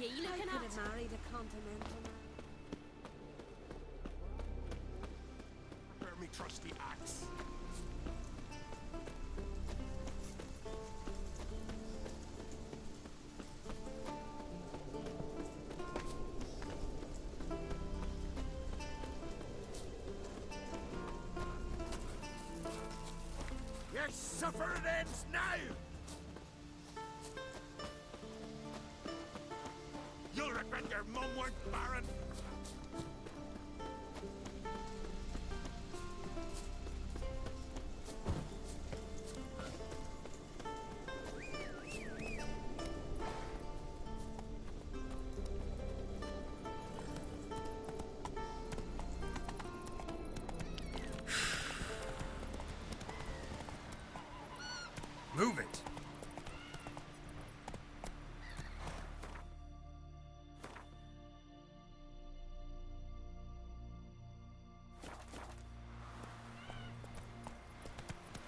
ye looking I could at? have married a continental man. Prepare me trusty axe. Yes, suffer it ends now! You'll regret your mum weren't barren! Move it!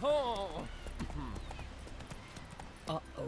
Oh! Uh-oh.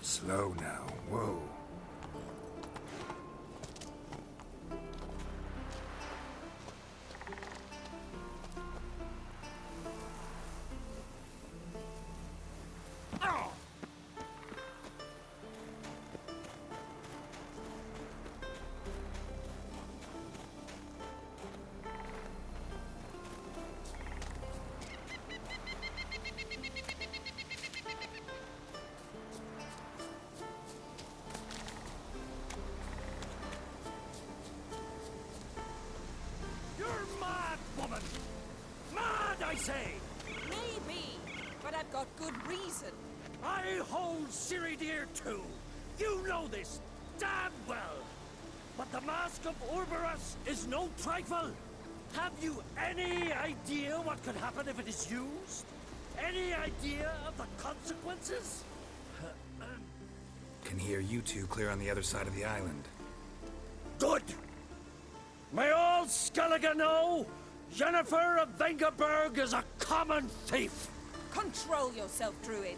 Slow now, whoa. I say! Maybe, but I've got good reason. I hold Siridere too. You know this damn well. But the Mask of Urberus is no trifle. Have you any idea what could happen if it is used? Any idea of the consequences? Can hear you two clear on the other side of the island. Good! May all Skellige know Yennefer of Vengerberg is a common thief! Control yourself, Druid.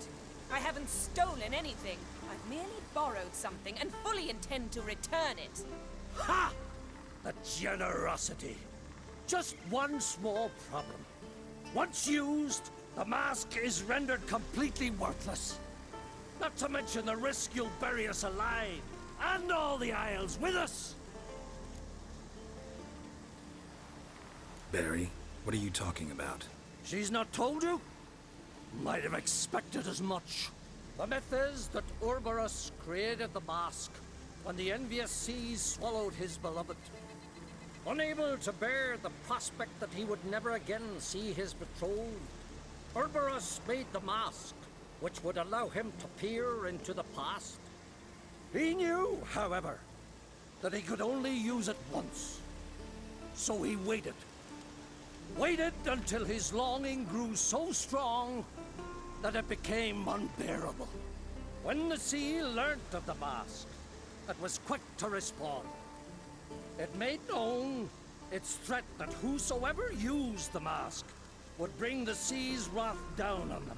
I haven't stolen anything. I've merely borrowed something and fully intend to return it. Ha! The generosity. Just one small problem. Once used, the mask is rendered completely worthless. Not to mention the risk you'll bury us alive, and all the Isles with us! Barry, what are you talking about? She's not told you? Might have expected as much. The myth is that Urberus created the mask when the envious seas swallowed his beloved. Unable to bear the prospect that he would never again see his betrothed, Urberus made the mask, which would allow him to peer into the past. He knew, however, that he could only use it once. So he waited. Waited until his longing grew so strong that it became unbearable. When the sea learnt of the mask, it was quick to respond. It made known its threat that whosoever used the mask would bring the sea's wrath down on them.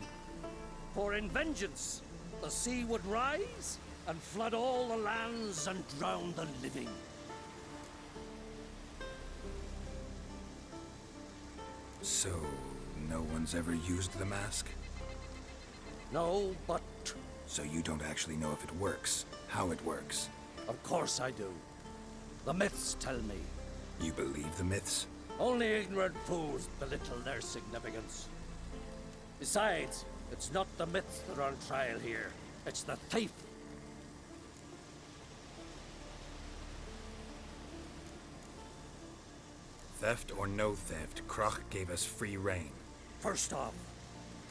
For in vengeance, the sea would rise and flood all the lands and drown the living. So, no one's ever used the mask? No, but So you don't actually know if it works, how it works. of course I do. The myths tell me. You believe the myths? Only ignorant fools belittle their significance. Besides, it's not the myths that are on trial here. It's the thief. Theft or no theft, Krach gave us free rein. First off,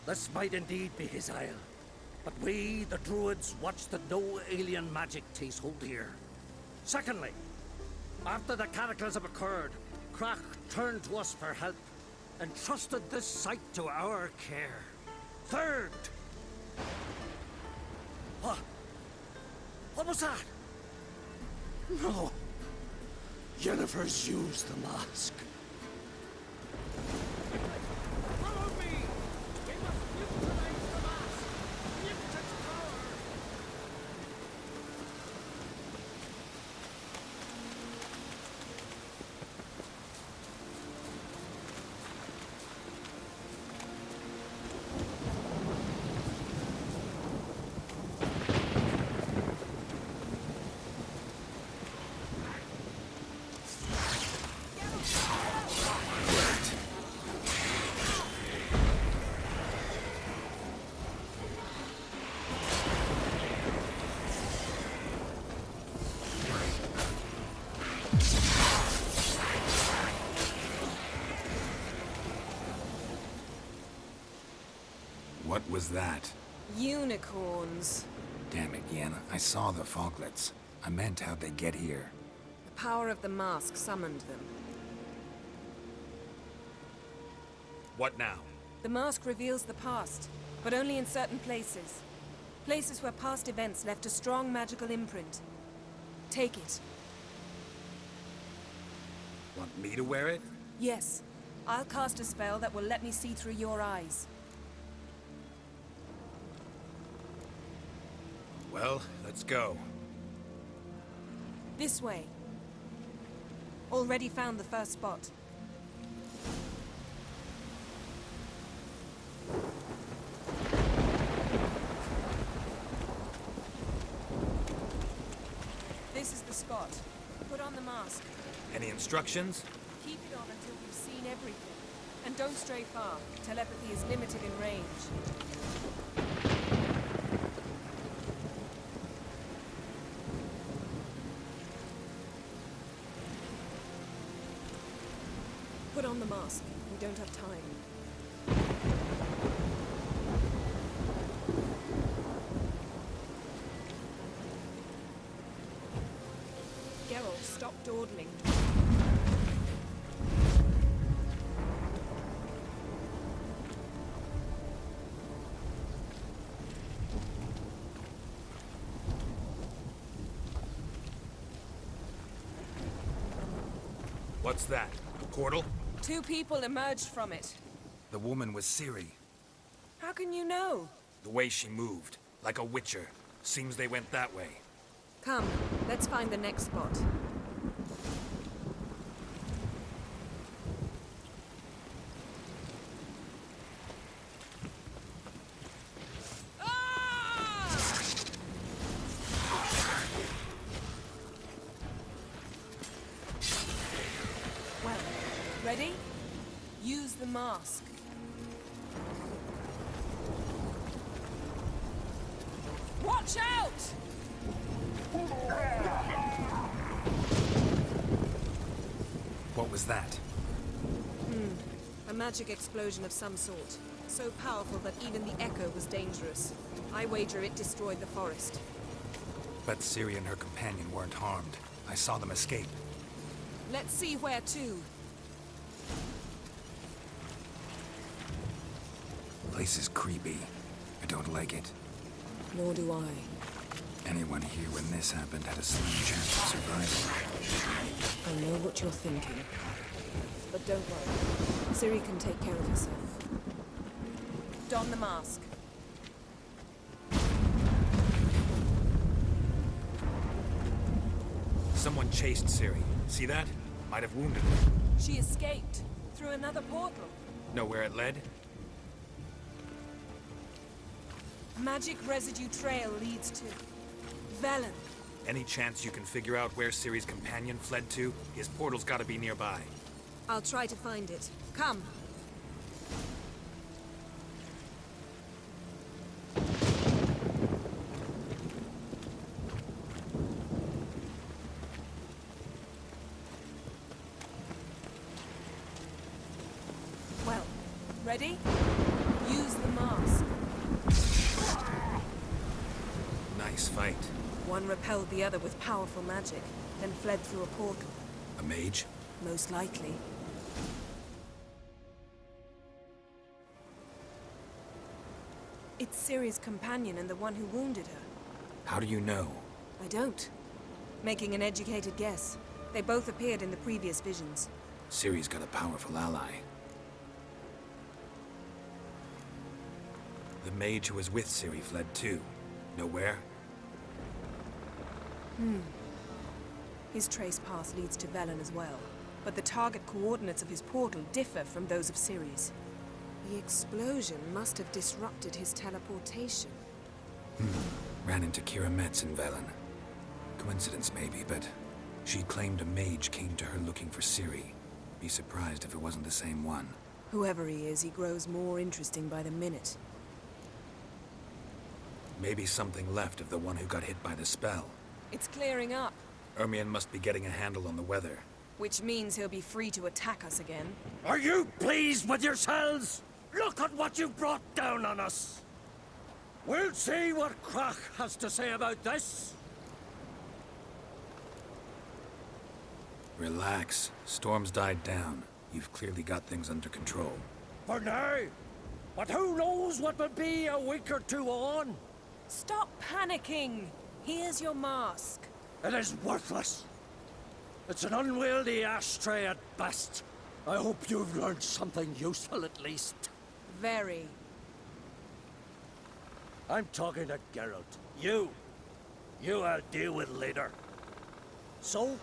this might indeed be his isle. But we, the druids, watch that no alien magic takes hold here. Secondly, after the cataclysm occurred, Krach turned to us for help, and trusted this site to our care. Third... What? What was that? No. Yennefer's used the mask. Follow me! We must neutralize the mask! Lift its power! What was that? Unicorns. Damn it, Yenna. I saw the foglets. I meant how'd they get here. The power of the mask summoned them. What now? The mask reveals the past, but only in certain places. Places where past events left a strong magical imprint. Take it. Want me to wear it? Yes. I'll cast a spell that will let me see through your eyes. Well, let's go. This way. Already found the first spot. This is the spot. Put on the mask. Any instructions? Keep it on until you've seen everything. And don't stray far. Telepathy is limited in range. Put on the mask. We don't have time. Geralt, stop dawdling. What's that? A portal? 2 people emerged from it. The woman was Ciri. How can you know? The way she moved, like a witcher. Seems they went that way. Come, let's find the next spot. Well, ready? Use the mask. Watch out! What was that? A magic explosion of some sort. So powerful that even the echo was dangerous. I wager it destroyed the forest. But Ciri and her companion weren't harmed. I saw them escape. Let's see where to. The place is creepy. I don't like it. Nor do I. Anyone here when this happened had a slim chance of surviving. I know what you're thinking. But don't worry. Ciri can take care of herself. Don the mask. Someone chased Ciri. See that? Might have wounded her. She escaped through another portal. Know where it led? Magic residue trail leads to Velen. Any chance you can figure out where Ciri's companion fled to? His portal's gotta be nearby. I'll try to find it. Come. Well, ready? Use the mask. Nice fight. One repelled the other with powerful magic, then fled through a portal. A mage? Most likely. It's Ciri's companion and the one who wounded her. How do you know? I don't. Making an educated guess. They both appeared in the previous visions. Ciri's got a powerful ally. The mage who was with Ciri fled too. Know where? His trace path leads to Velen as well. But the target coordinates of his portal differ from those of Ciri's. The explosion must have disrupted his teleportation. Ran into Kira Metz in Velen. Coincidence maybe, but she claimed a mage came to her looking for Ciri. Be surprised if it wasn't the same one. Whoever he is, he grows more interesting by the minute. Maybe something left of the one who got hit by the spell. It's clearing up, Ermion must be getting a handle on the weather. which means he'll be free to attack us again. Are you pleased with yourselves? Look at what you've brought down on us. We'll see what Krach has to say about this. Relax. Storm's died down. You've clearly got things under control. For now. But who knows what will be a week or two on? Stop panicking! Here's your mask. It is worthless. It's an unwieldy ashtray at best. I hope you've learned something useful at least. Very. I'm talking to Geralt. You I'll deal with later. So?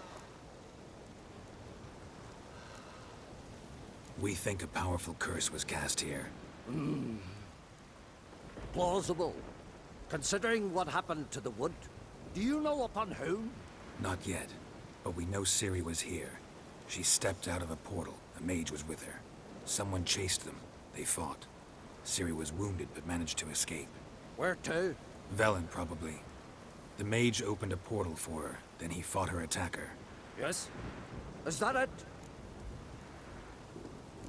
We think a powerful curse was cast here. Plausible. Considering what happened to the wood, do you know upon whom? Not yet, but we know Ciri was here. She stepped out of a portal. A mage was with her. Someone chased them. They fought. Ciri was wounded but managed to escape. Where to? Velen, probably. The mage opened a portal for her, then he fought her attacker. Yes? Is that it?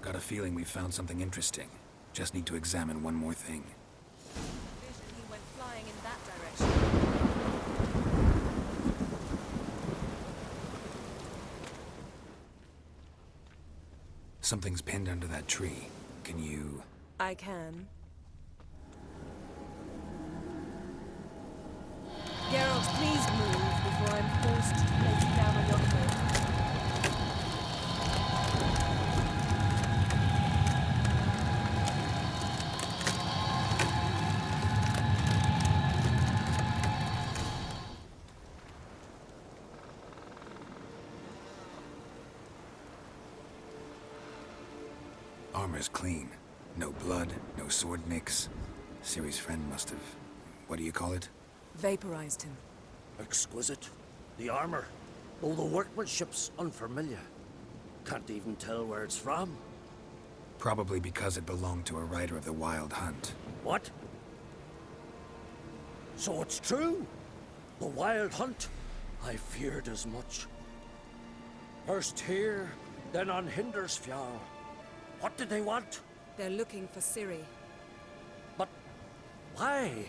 Got a feeling we found something interesting. Just need to examine one more thing. Vision, he went flying in that direction. Something's pinned under that tree. Can you... I can. Geralt, please move before I'm forced to place it down on your head. Armor's clean. No blood, no sword nicks. Ciri's friend must have... what do you call it? Vaporized him. Exquisite. The armor. Though the workmanship's unfamiliar. Can't even tell where it's from. Probably because it belonged to a rider of the Wild Hunt. What? So it's true? The Wild Hunt? I feared as much. First here, then on Hindersfjall. What did they want? They're looking for Ciri. But why?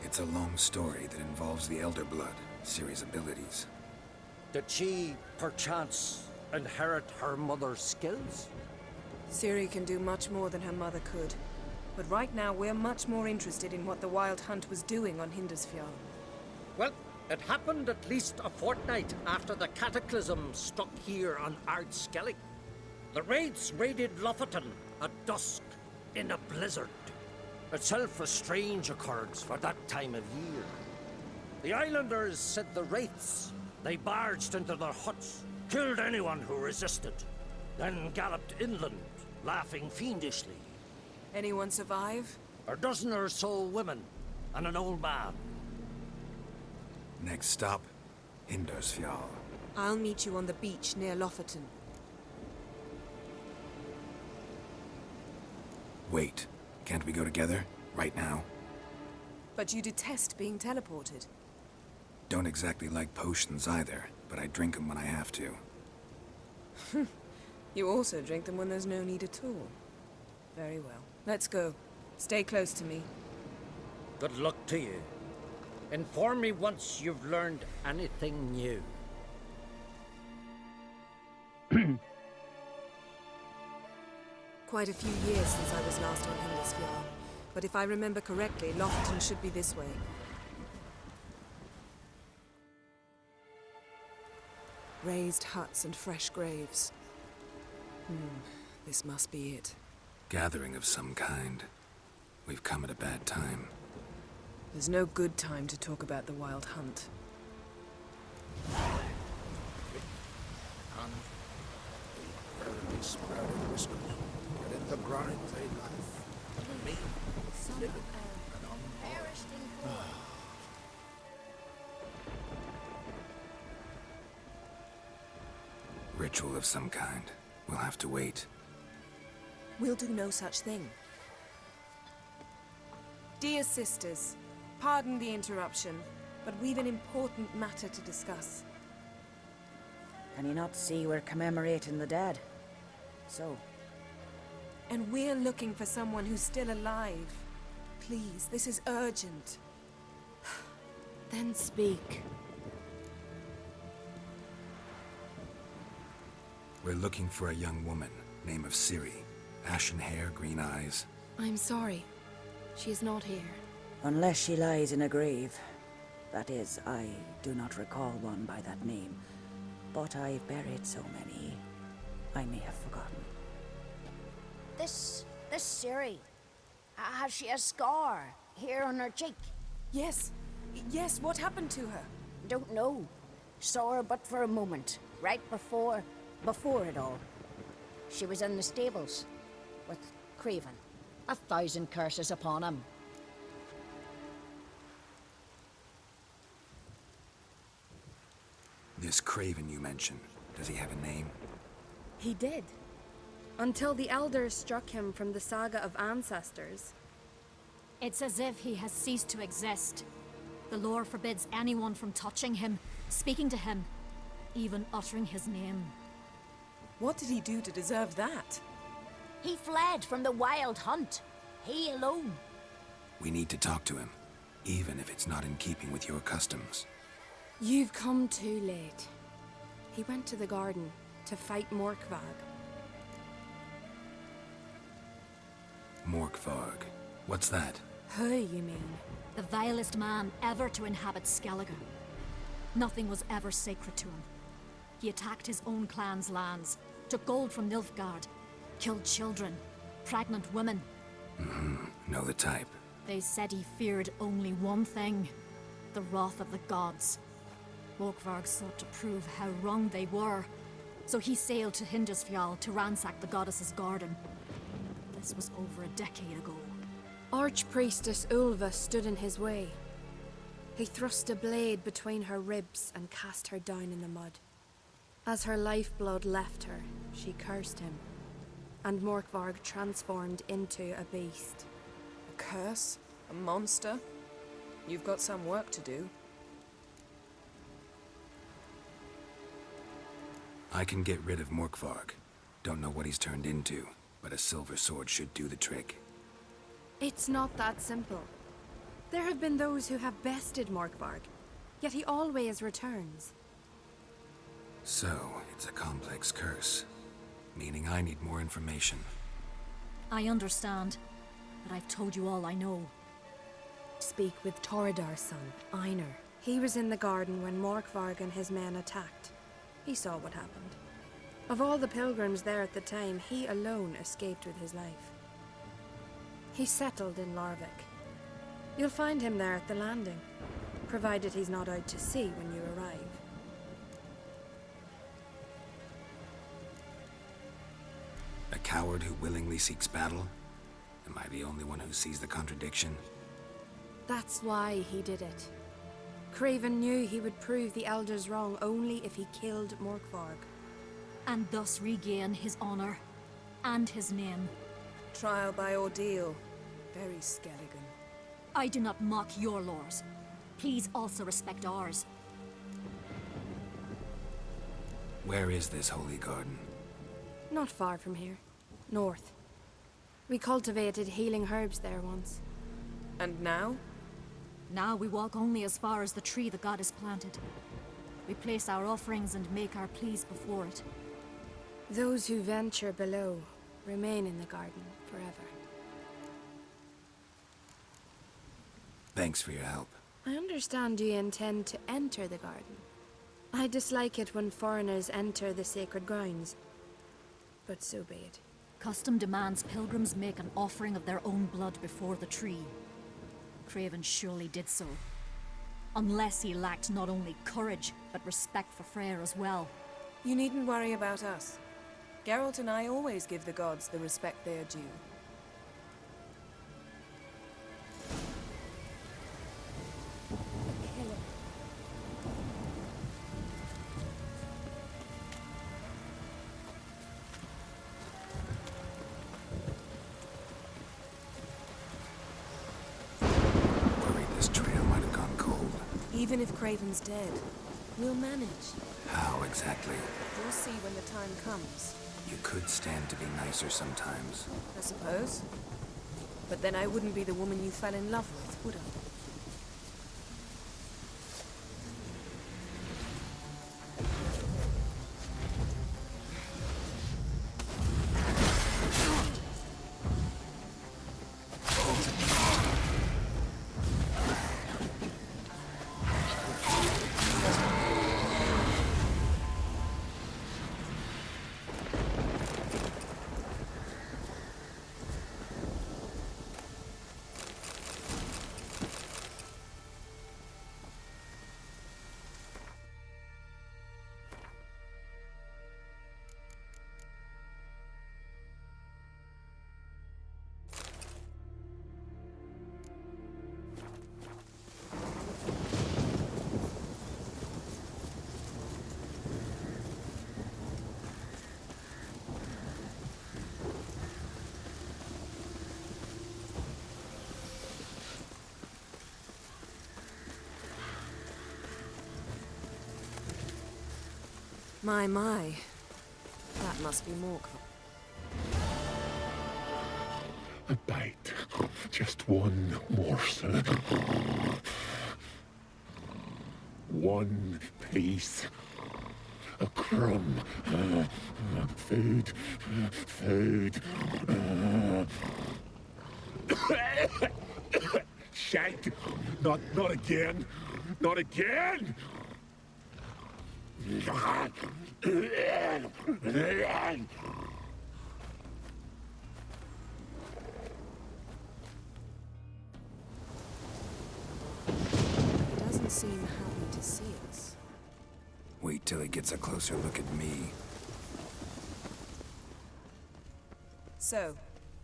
It's a long story that involves the Elder Blood, Ciri's abilities. Did she, perchance, inherit her mother's skills? Ciri can do much more than her mother could. But right now, we're much more interested in what the Wild Hunt was doing on Hindersfjall. Well, it happened at least a fortnight after the cataclysm struck here on Skellig. The raids raided Lofoten at dusk in a blizzard. Itself a strange occurrence for that time of year. The islanders said the wraiths. They barged into their huts, killed anyone who resisted, then galloped inland, laughing fiendishly. Anyone survive? A dozen or so women, and an old man. Next stop, Hindersfjall. I'll meet you on the beach near Lofoten. Wait, can't we go together? Right now? But you detest being teleported. Don't exactly like potions either, but I drink them when I have to. You also drink them when there's no need at all. Very well. Let's go. Stay close to me. Good luck to you. Inform me once you've learned anything new. Quite a few years since I was last on Hindersfjall, but if I remember correctly, Lofoten should be this way. Raised huts and fresh graves. This must be it. Gathering of some kind. We've come at a bad time. There's no good time to talk about the Wild Hunt. Ritual of some kind. We'll have to wait. We'll do no such thing. Dear sisters, pardon the interruption, but we've an important matter to discuss. Can you not see we're commemorating the dead? So, And we're looking for someone who's still alive. Please, this is urgent. then speak. We're looking for a young woman, name of Ciri. Ashen hair, green eyes. I'm sorry. She is not here. Unless she lies in a grave. That is, I do not recall one by that name. But I've buried so many, I may have forgotten. This Ciri, has she a scar here on her cheek? Yes, yes, what happened to her? Don't know. Saw her but for a moment, right before it all. She was in the stables with Craven. 1,000 curses upon him. This Craven you mentioned, does he have a name? He did. Until the elders struck him from the saga of ancestors. It's as if he has ceased to exist. The lore forbids anyone from touching him, speaking to him, even uttering his name. What did he do to deserve that? He fled from the Wild Hunt. He alone. We need to talk to him, even if it's not in keeping with your customs. You've come too late. He went to the garden to fight Morkvarg. Morkvarg. What's that? Who, you mean? The vilest man ever to inhabit Skellige. Nothing was ever sacred to him. He attacked his own clan's lands, took gold from Nilfgaard, killed children, pregnant women. Know the type. They said he feared only one thing, the wrath of the gods. Morkvarg sought to prove how wrong they were, so he sailed to Hindersfjall to ransack the goddess's garden. This was over a decade ago. Archpriestess Ulva stood in his way. He thrust a blade between her ribs and cast her down in the mud. As her lifeblood left her, she cursed him, and Morkvarg transformed into a beast. A curse? A monster? You've got some work to do. I can get rid of Morkvarg. Don't know what he's turned into, but a silver sword should do the trick. It's not that simple. There have been those who have bested Morkvarg, yet he always returns. So, it's a complex curse, meaning I need more information. I understand, but I've told you all I know. Speak with Torridar's son, Einar. He was in the garden when Morkvarg and his men attacked. He saw what happened. Of all the pilgrims there at the time, he alone escaped with his life. He's settled in Larvik. You'll find him there at the landing, provided he's not out to sea when you arrive. A coward who willingly seeks battle? Am I the only one who sees the contradiction? That's why he did it. Craven knew he would prove the Elders wrong only if he killed Morkvarg. And thus regain his honor and his name. Trial by ordeal. Very Skelligan. I do not mock your laws. Please also respect ours. Where is this holy garden? Not far from here. North. We cultivated healing herbs there once. And now? Now we walk only as far as the tree the goddess planted. We place our offerings and make our pleas before it. Those who venture below remain in the garden forever. Thanks for your help. I understand you intend to enter the garden. I dislike it when foreigners enter the sacred grounds, but so be it. Custom demands pilgrims make an offering of their own blood before the tree. Craven surely did so. Unless he lacked not only courage, but respect for Freyr as well. You needn't worry about us. Geralt and I always give the gods the respect they are due. Even if Craven's dead, we'll manage. How exactly? You'll see when the time comes. You could stand to be nicer sometimes. I suppose. But then I wouldn't be the woman you fell in love with, would I? My. That must be Morkvarg. A bite. Just one morsel. One piece. A crumb. Food. Food. Shite. Not again. Not again! He doesn't seem happy to see us. Wait till he gets a closer look at me. So,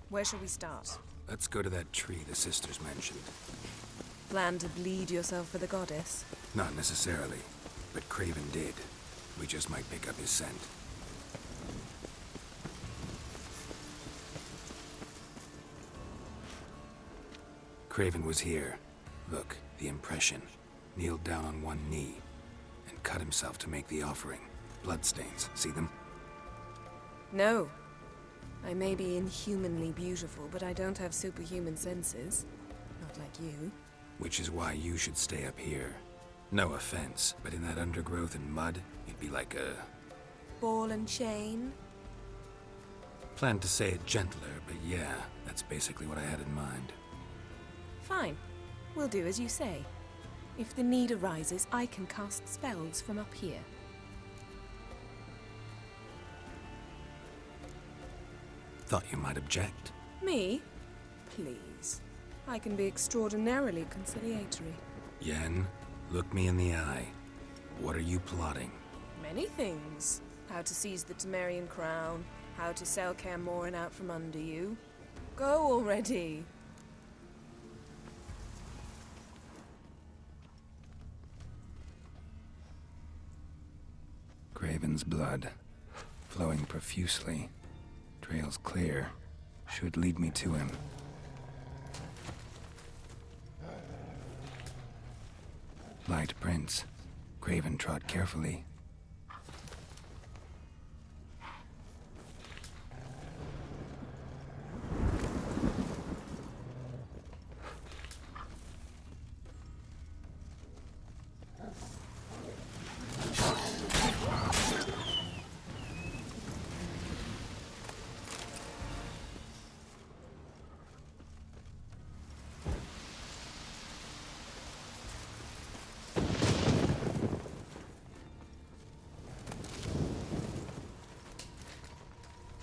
where shall we start? Let's go to that tree the sisters mentioned. Plan to bleed yourself for the goddess? Not necessarily, but Craven did. We just might pick up his scent. Craven was here. Look, the impression. Kneeled down on one knee and cut himself to make the offering. Bloodstains, see them? No. I may be inhumanly beautiful, but I don't have superhuman senses. Not like you. Which is why you should stay up here. No offense, but in that undergrowth and mud, you'd be like a... Ball and chain? Planned to say it gentler, but yeah, that's basically what I had in mind. Fine. We'll do as you say. If the need arises, I can cast spells from up here. Thought you might object. Me? Please. I can be extraordinarily conciliatory. Yen, look me in the eye. What are you plotting? Many things. How to seize the Temerian crown, how to sell Kaer Morhen out from under you. Go already! Craven's blood, flowing profusely. Trail's clear. Should lead me to him. Light prints. Craven trod carefully.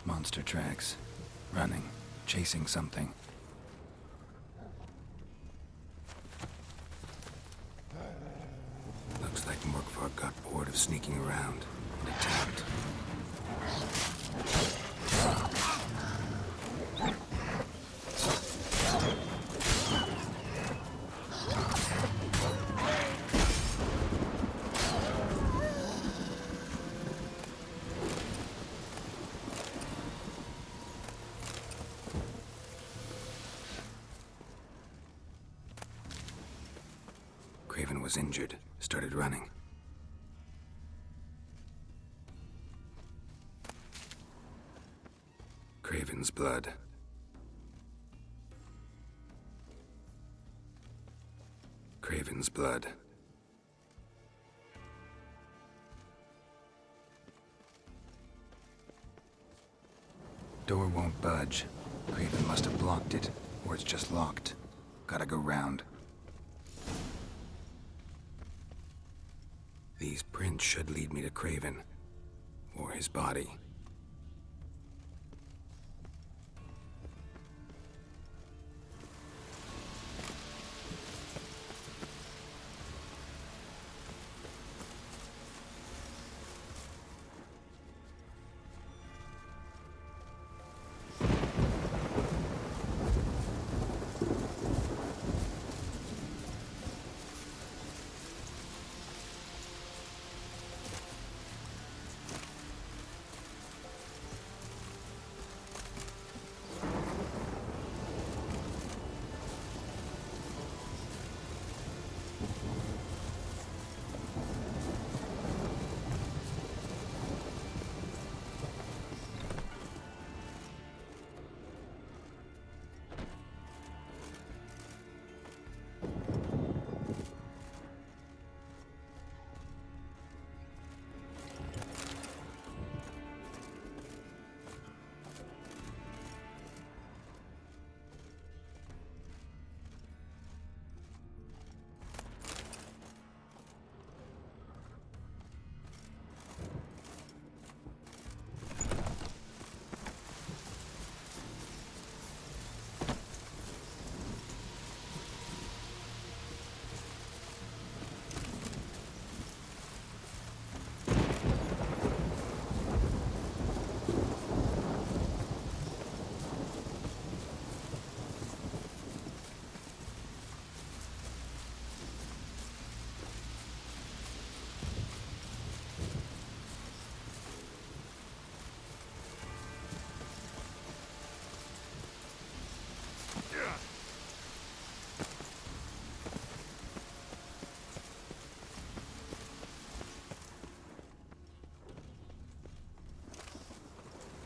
Monster tracks. Running. Chasing something. Looks like Morkvar got bored of sneaking around and attacked. Craven was injured, started running. Craven's blood. Craven's blood. Door won't budge. Craven must have blocked it, or it's just locked. Gotta go round. These prints should lead me to Craven, or his body.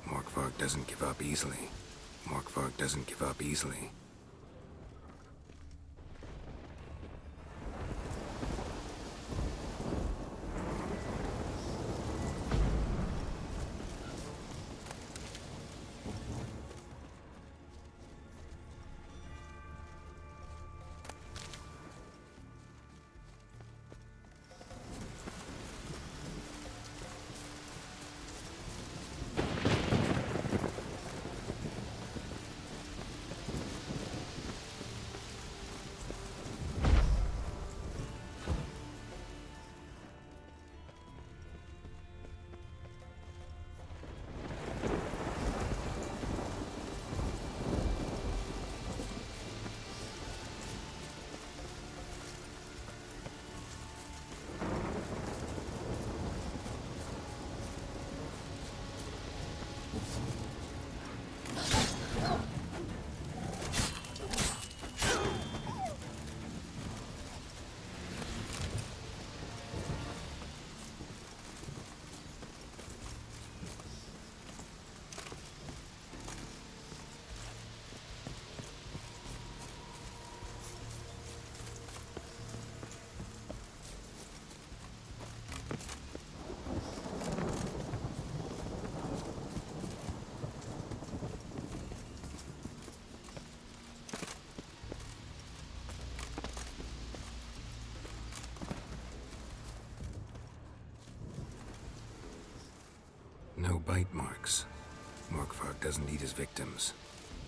Morkvar doesn't give up easily. Morkvar doesn't give up easily. works. Morkvarg doesn't eat his victims.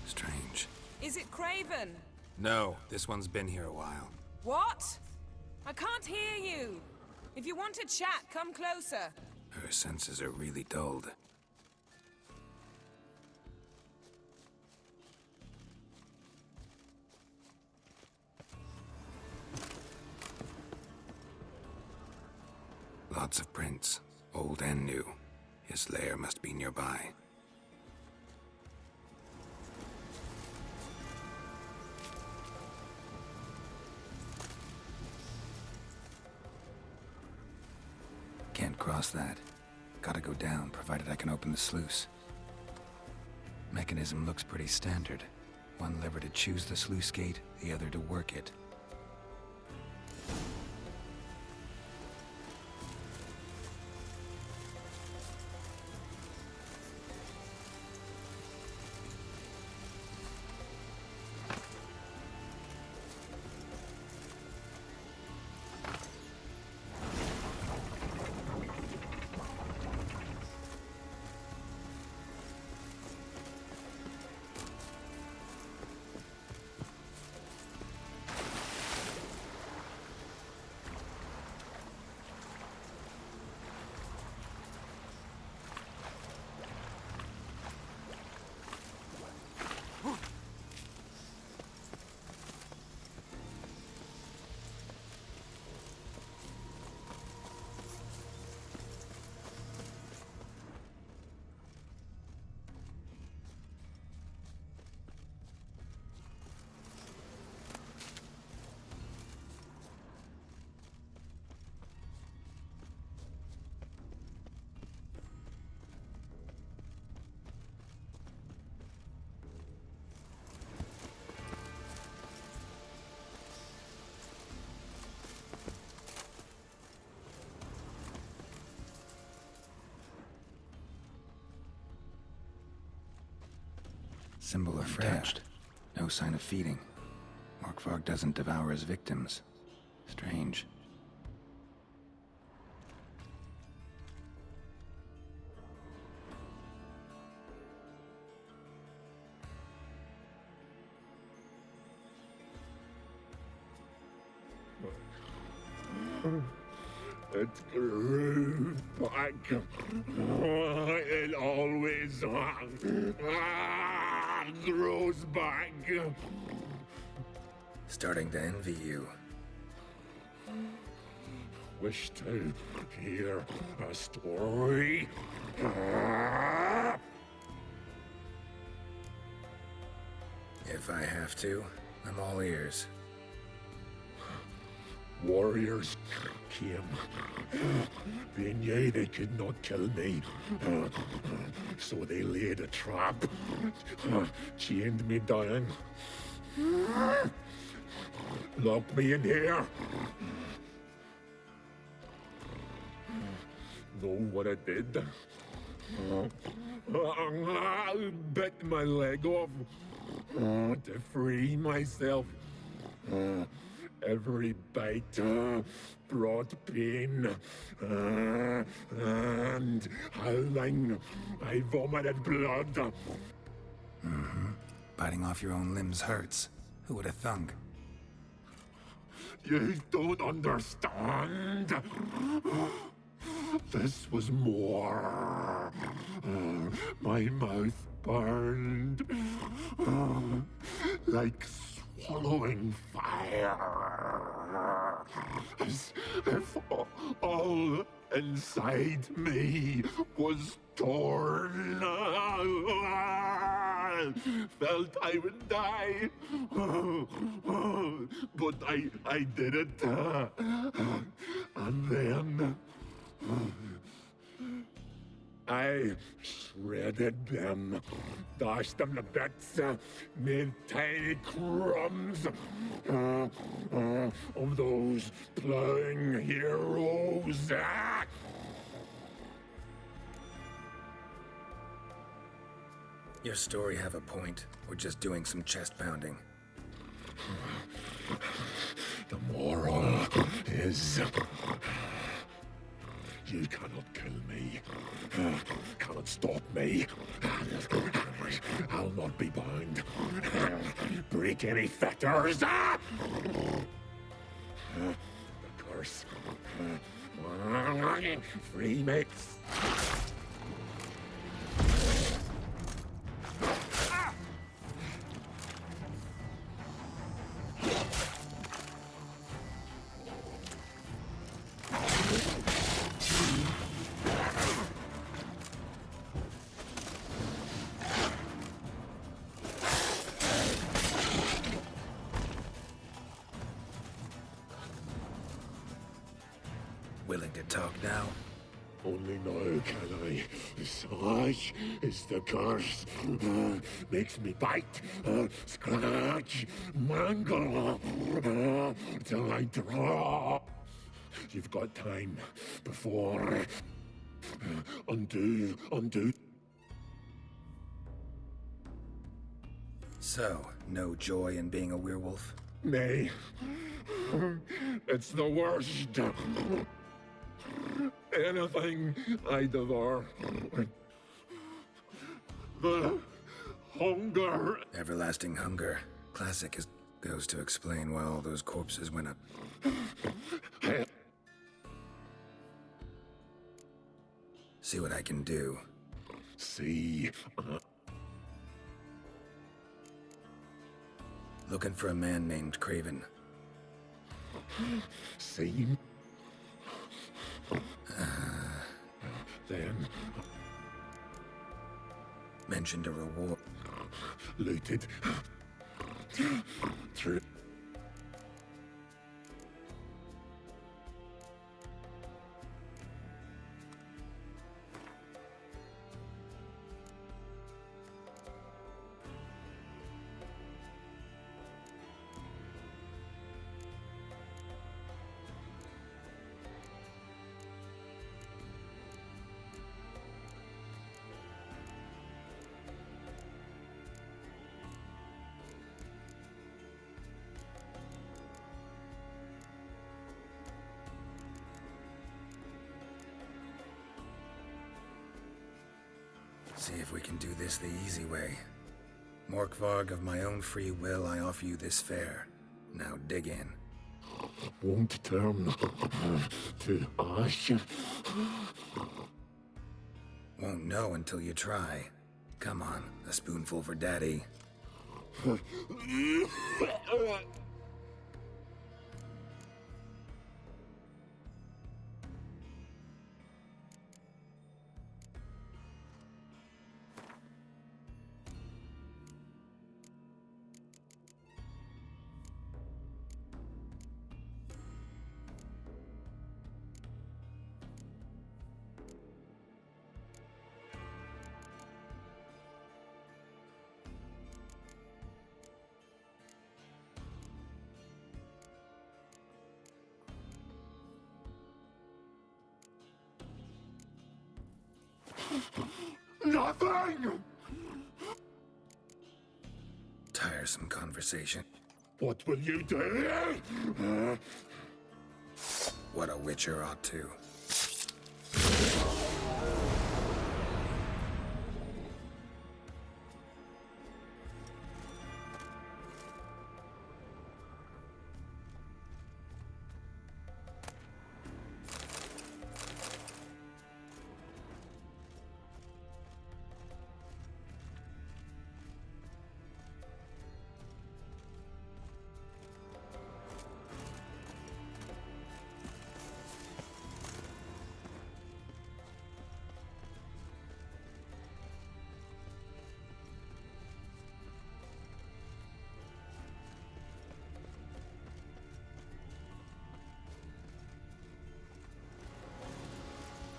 Strange. Is it Craven? No, this one's been here a while. What? I can't hear you. If you want to chat, come closer. Her senses are really dulled. Lots of prints, old and new. His lair must be nearby. Can't cross that. Gotta go down, provided I can open the sluice. Mechanism looks pretty standard. One lever to choose the sluice gate, the other to work it. Symbol of Freya. No sign of feeding. Morkvarg doesn't devour his victims. Strange. It grew back. It always grows back. Starting to envy you. Wish to hear a story? If I have to, I'm all ears. Warriors came. They knew they could not kill me. So they laid a trap. Chained me down. Locked me in here. Know what I did? I bit my leg off to free myself. Every bite brought pain, and howling, I vomited blood. Mm-hmm. Biting off your own limbs hurts. Who would have thunk? You don't understand. This was more. My mouth burned like swallowing fire, as if all inside me was torn. Felt I would die, but I did it, and then I shredded them, dashed them to bits, made tiny crumbs of those plowing heroes. Your story have a point. We're just doing some chest pounding. The moral is You cannot kill me. Cannot stop me. I'll not be bound. Break any fetters. The curse. Free me. Willing to talk now? Only now can I. Such is the curse. Makes me bite, scratch, mangle, till I draw. You've got time before. Undo. So, no joy in being a werewolf? Nay. It's the worst. Anything I devour. The hunger. Everlasting hunger. Classic goes to explain why all those corpses went up. See what I can do. See. Looking for a man named Craven. See. Then. Mentioned a reward. Looted. Through. See if we can do this the easy way. Morkvarg, of my own free will, I offer you this fare. Now dig in. Won't turn to ash. Won't know until you try. Come on, a spoonful for Daddy. Nothing! Tiresome conversation. What will you do? What a witcher ought to.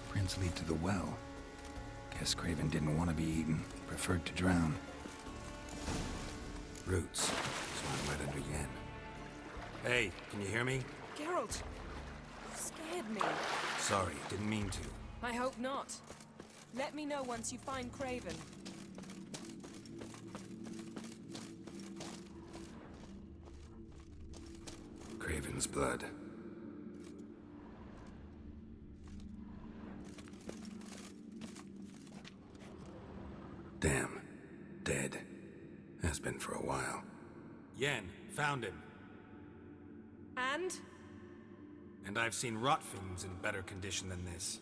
Prints lead to the well. Guess Craven didn't want to be eaten, preferred to drown. Roots, so I let it begin. Hey, can you hear me? Geralt! You scared me. Sorry, didn't mean to. I hope not. Let me know once you find Craven. Craven's blood. for a while. Yen, found him. And? And I've seen rotfiends in better condition than this.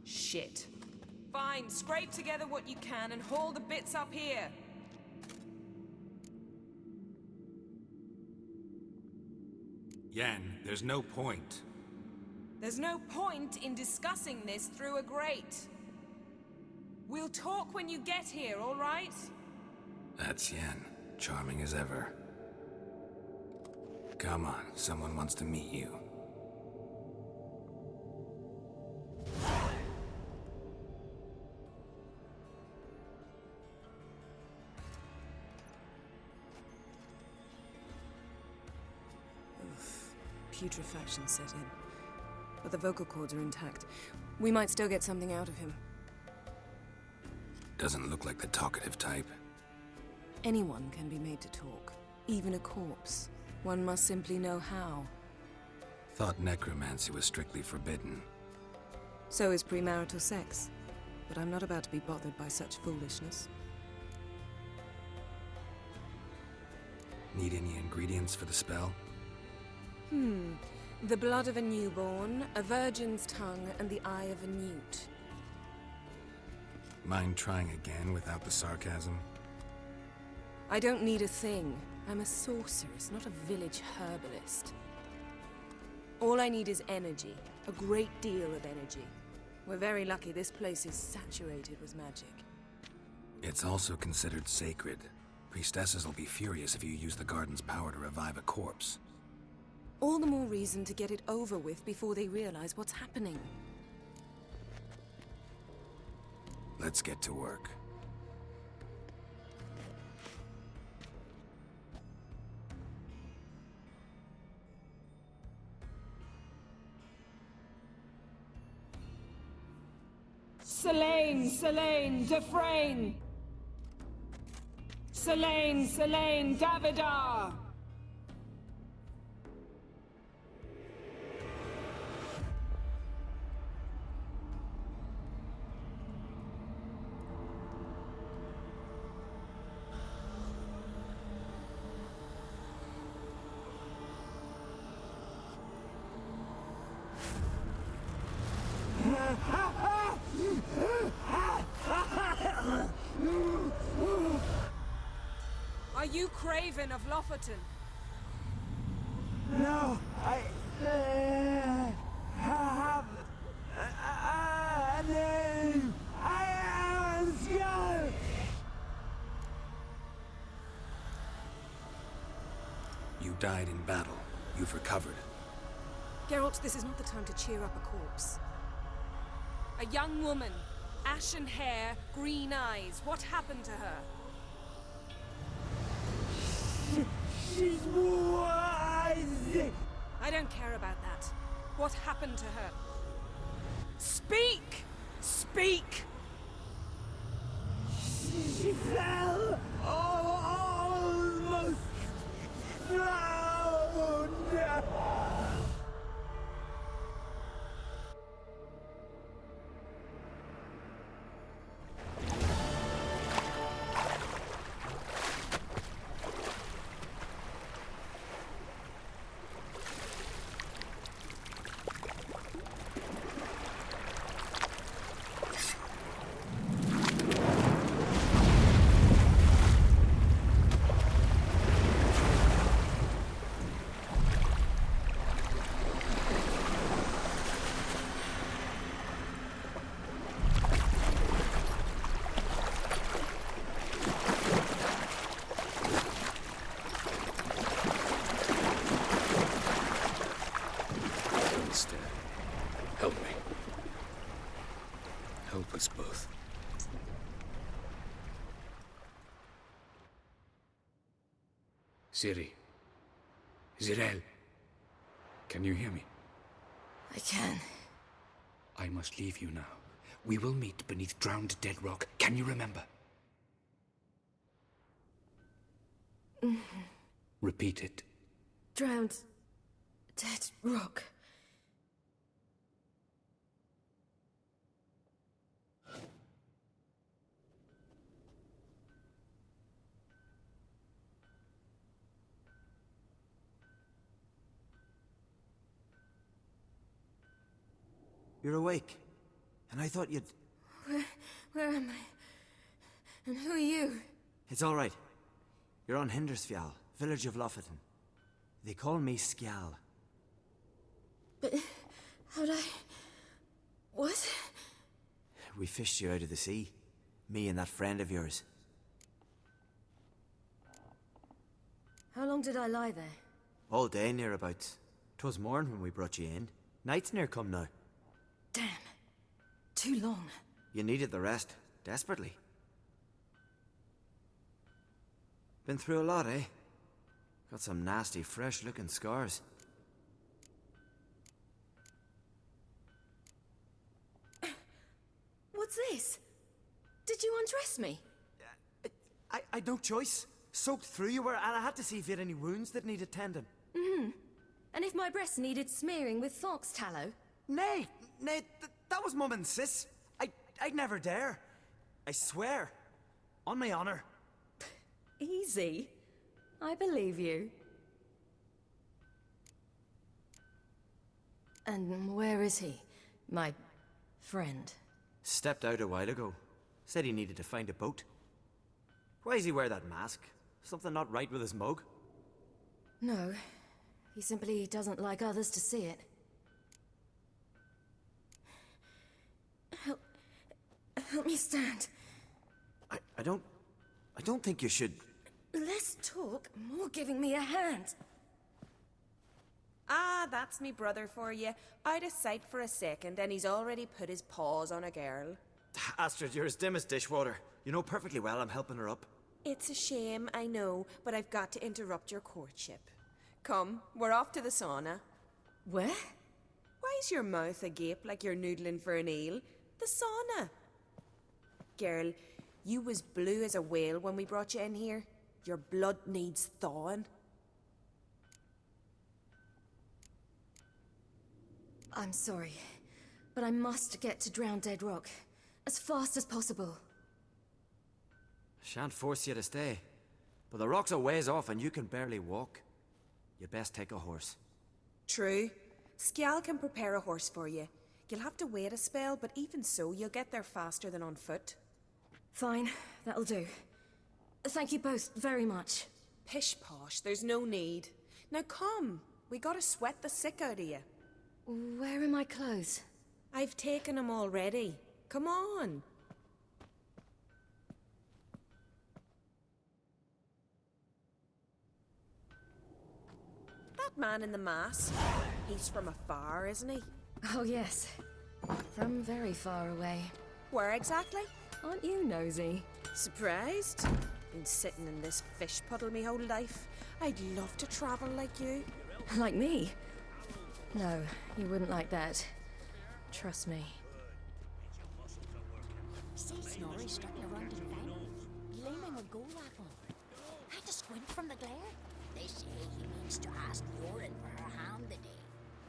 Shit. Fine, scrape together what you can and haul the bits up here. Yen, there's no point. There's no point in discussing this through a grate. We'll talk when you get here, all right? That's Yen, charming as ever. Come on, someone wants to meet you. Putrefaction set in. But the vocal cords are intact. We might still get something out of him. Doesn't look like the talkative type. Anyone can be made to talk. Even a corpse. One must simply know how. Thought necromancy was strictly forbidden. So is premarital sex. But I'm not about to be bothered by such foolishness. Need any ingredients for the spell? The blood of a newborn, a virgin's tongue, and the eye of a newt. Mind trying again without the sarcasm? I don't need a thing. I'm a sorceress, not a village herbalist. All I need is energy. A great deal of energy. We're very lucky this place is saturated with magic. It's also considered sacred. Priestesses will be furious if you use the garden's power to revive a corpse. All the more reason to get it over with before they realize what's happening. Let's get to work. Selene, Defrain! Selene, Davidar! Are you Craven of Lofferton? No, I have a name. I am a skull. You died in battle. You've recovered. Geralt, this is not the time to cheer up a corpse. A young woman, ashen hair, green eyes. What happened to her? She's wise. I don't care about that. What happened to her? Speak! Speak! She fell almost drowned. Help me. Help us both. Ciri. Zirel. Can you hear me? I can. I must leave you now. We will meet beneath drowned dead rock. Can you remember? Repeat it. Drowned. Dead rock. You're awake. And I thought you'd... Where am I? And who are you? It's all right. You're on Hindersfjall, village of Lofoten. They call me Skjal. But how'd I... What? We fished you out of the sea. Me and that friend of yours. How long did I lie there? All day nearabouts. 'Twas morn when we brought you in. Night's near come now. Damn. Too long. You needed the rest, desperately. Been through a lot, eh? Got some nasty, fresh-looking scars. What's this? Did you undress me? I'd no choice. Soaked through you were, and I had to see if you had any wounds that needed tending. And if my breasts needed smearing with fox tallow? Nay, that was Mum and Sis. I'd never dare. I swear. On my honor. Easy. I believe you. And where is he? My friend. Stepped out a while ago. Said he needed to find a boat. Why does he wear that mask? Something not right with his mug? No. He simply doesn't like others to see it. Help me stand. I don't think you should... Less talk, more giving me a hand. Ah, that's me brother for you. Out of sight for a second, and he's already put his paws on a girl. Astrid, you're as dim as dishwater. You know perfectly well I'm helping her up. It's a shame, I know, but I've got to interrupt your courtship. Come, we're off to the sauna. Where? Why's your mouth agape like you're noodling for an eel? The sauna. Girl, you was blue as a whale when we brought you in here. Your blood needs thawing. I'm sorry, but I must get to Drowned Dead Rock as fast as possible. Shan't force you to stay. But the rock's a ways off and you can barely walk. You'd best take a horse. True. Skjal can prepare a horse for you. You'll have to wait a spell, but even so, you'll get there faster than on foot. Fine, that'll do. Thank you both very much. Pish-posh, there's no need. Now come, we gotta sweat the sick out of you. Where are my clothes? I've taken them already. Come on. That man in the mask, he's from afar, isn't he? Oh yes, from very far away. Where exactly? Aren't you nosy? Surprised? Been sitting in this fish puddle me whole life. I'd love to travel like you. Like me? No, you wouldn't like that. Trust me. See Snorri strutting around in vain, gleaming a gold apple. Had to squint from the glare. They say he means to ask Yoren for her hand the day.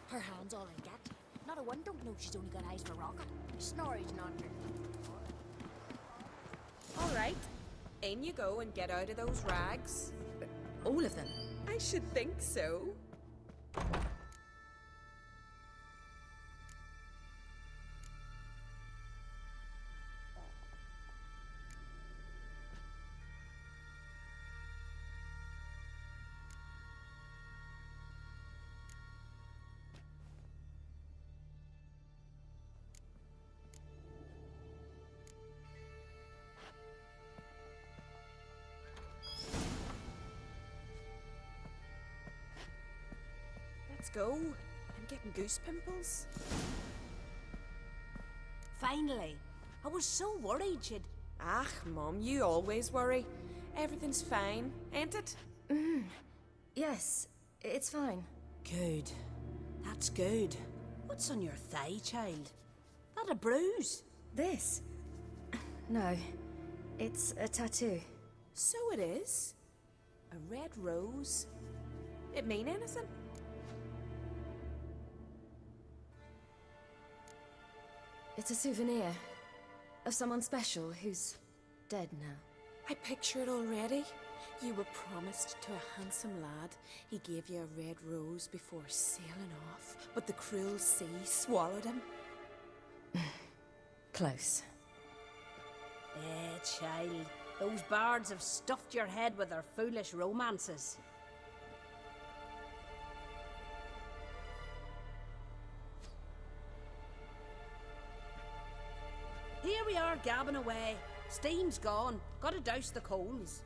Her hand's all I get. Not a one don't know she's only got eyes for rocket. Snorri's not her. All right, in you go and get out of those rags. All of them? I should think so. Let's go. I'm getting goose pimples. Finally. I was so worried she'd... Ah, Mum, you always worry. Everything's fine, ain't it? Yes, it's fine. Good. That's good. What's on your thigh, child? That a bruise? This? No, it's a tattoo. So it is. A red rose. It mean anything? It's a souvenir of someone special who's dead now. I picture it already. You were promised to a handsome lad. He gave you a red rose before sailing off, but the cruel sea swallowed him. Close. Child. Those bards have stuffed your head with their foolish romances. Here we are, gabbing away. Steam's gone. Gotta douse the coals.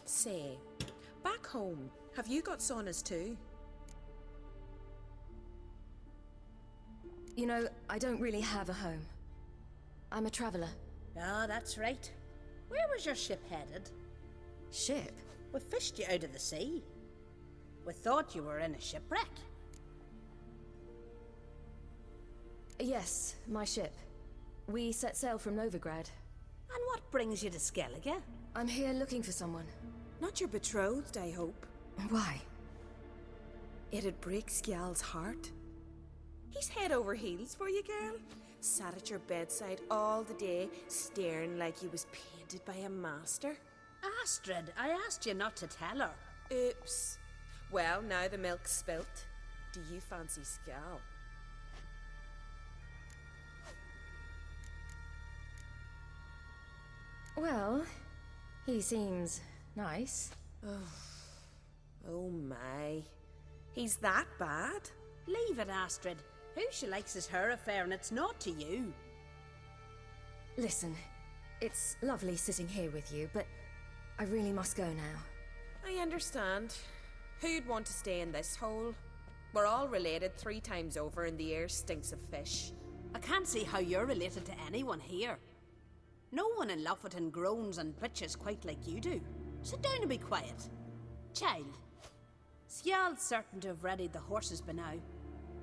Say, back home, have you got saunas too? You know, I don't really have a home. I'm a traveler. Ah, that's right. Where was your ship headed? Ship? We fished you out of the sea. We thought you were in a shipwreck. Yes, my ship. We set sail from Novigrad. And what brings you to Skellige? I'm here looking for someone. Not your betrothed, I hope. Why? It'd break Skjal's heart. He's head over heels for you, girl. Sat at your bedside all the day, staring like he was painted by a master. Astrid, I asked you not to tell her. Oops. Well, now the milk's spilt. Do you fancy Skjal? Well, he seems nice. Oh my. He's that bad? Leave it, Astrid. Who she likes is her affair, and it's not to you. Listen, it's lovely sitting here with you, but I really must go now. I understand. Who'd want to stay in this hole? We're all related 3 times over, and the air stinks of fish. I can't see how you're related to anyone here. No one in Lofferton groans and bitches quite like you do. Sit down and be quiet. Child, Skjal's certain to have readied the horses by now.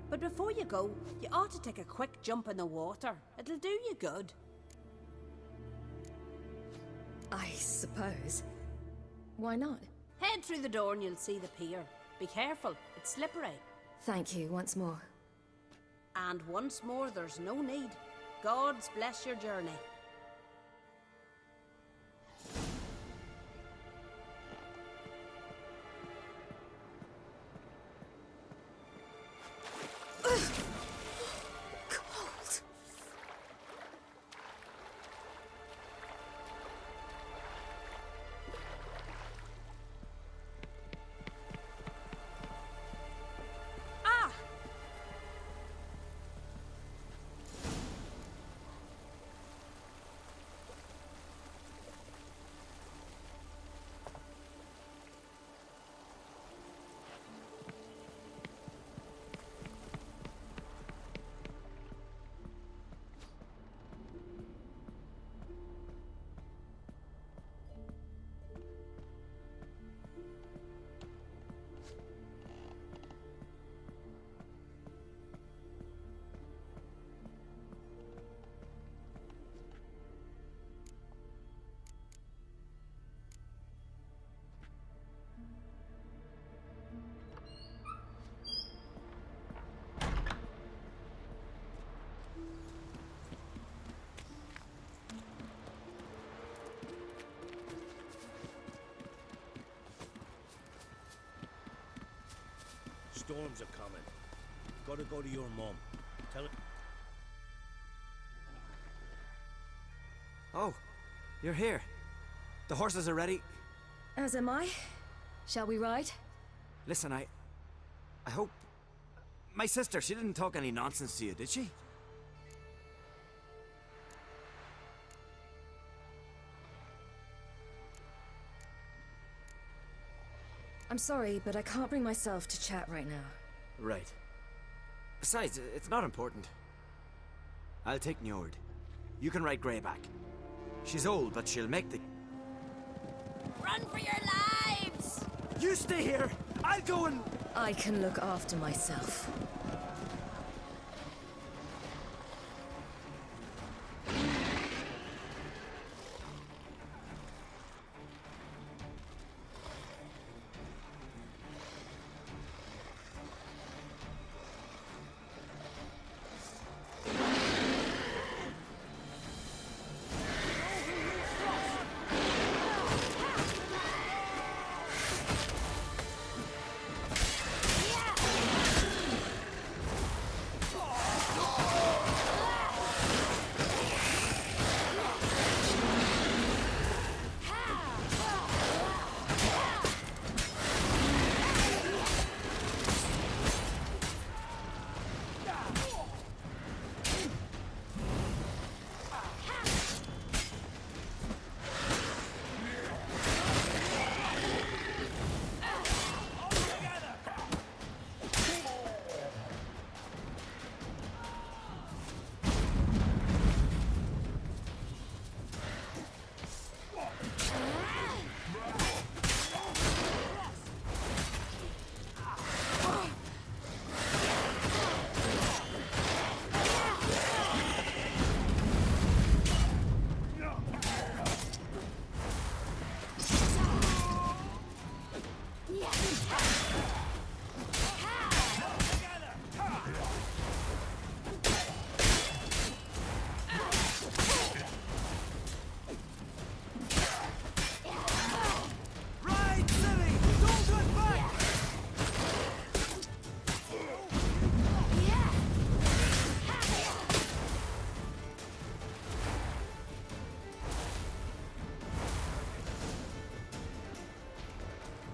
But before you go, you ought to take a quick jump in the water. It'll do you good. I suppose. Why not? Head through the door and you'll see the pier. Be careful, it's slippery. Thank you once more. And once more, there's no need. Gods bless your journey. Cold. Ah! Storms are coming. Gotta go to your mum. Tell her. Oh, you're here. The horses are ready. As am I. Shall we ride? Listen, I hope... My sister, she didn't talk any nonsense to you, did she? I'm sorry, but I can't bring myself to chat right now. Right. Besides, it's not important. I'll take Njord. You can ride Greyback. She's old, but she'll make the... Run for your lives! You stay here! I'll go and... I can look after myself.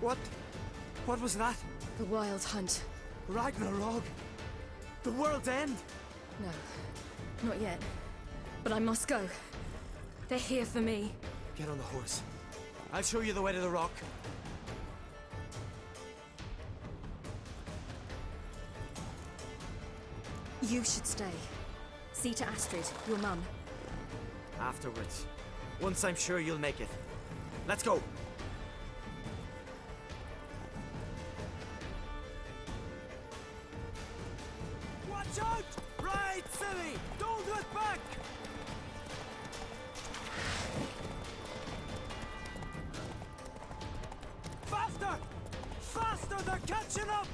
What was that? The Wild Hunt. Ragnarok? The world's end? No, not yet. But I must go. They're here for me. Get on the horse. I'll show you the way to the rock. You should stay. See to Astrid, your mum. Afterwards. Once I'm sure you'll make it. Let's go! Watch out! Right, silly! Don't look back! Faster! Faster! They're catching up!